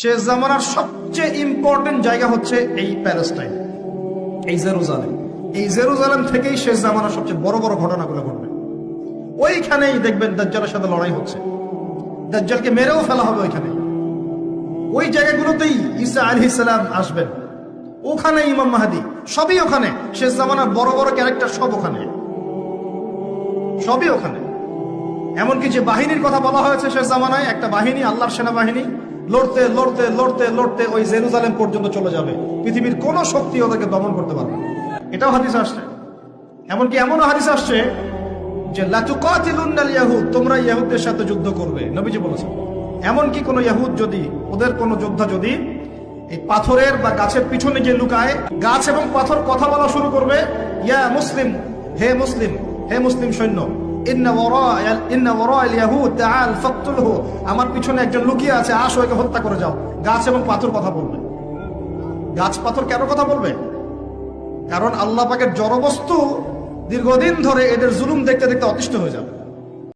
শেষ জামানার সবচেয়ে ইম্পর্টেন্ট জায়গা হচ্ছে এই প্যালেস্টাইন, এই জেরুজালেম। এই জেরুজালেম থেকেই শেষ জামানার সবচেয়ে বড় বড় ঘটনাগুলো ঘটবে। ওইখানেই দেখবেন দাজ্জালের সাথে লড়াই হচ্ছে, দাজ্জালকে মেরেও ফেলা হবে ওইখানে। ওই জায়গাগুলোতেই ঈসা আলাইহিস সালাম আসবেন, ওখানে ইমাম মাহদী, সবই ওখানে। শেষ জামানার বড় বড় ক্যারেক্টার সব ওখানে, সবই ওখানে। এমনকি যে বাহিনীর কথা বলা হয়েছে শেষ জামানায়, একটা বাহিনী, আল্লাহর সেনাবাহিনী, লড়তে লড়তে লড়তে লড়তে ওই জেরুজালেম পর্যন্ত চলে যাবে। পৃথিবীর কোন শক্তি ওদেরকে দমন করতে পারবে না। এটাও হাদিস আসছে। এমনকি এমনও হাদিস আসছে যে লাতুকাতিলুন্নাল ইয়াহুদ, তোমরা ইহুদদের সাথে যুদ্ধ করবে, নবীজি বলেছেন। এমনকি কোন ইহুদ যদি, ওদের কোন যোদ্ধা যদি এই পাথরের বা গাছের পিছনে গিয়ে লুকায়, গাছ এবং পাথর কথা বলা শুরু করবে, ইয়া মুসলিম, হে মুসলিম, হে মুসলিম সৈন্য, আমার পিছনে একজন লুকিয়ে আছে, আসো একে হত্যা করে যাও। গাছ এবং পাথর কথা বলবে। গাছ পাথর কেন কথা বলবে? কারণ আল্লাহ পাকের জড়বস্তু দীর্ঘদিন ধরে এদের জুলুম দেখতে দেখতে অতিষ্ঠ হয়ে যাবে।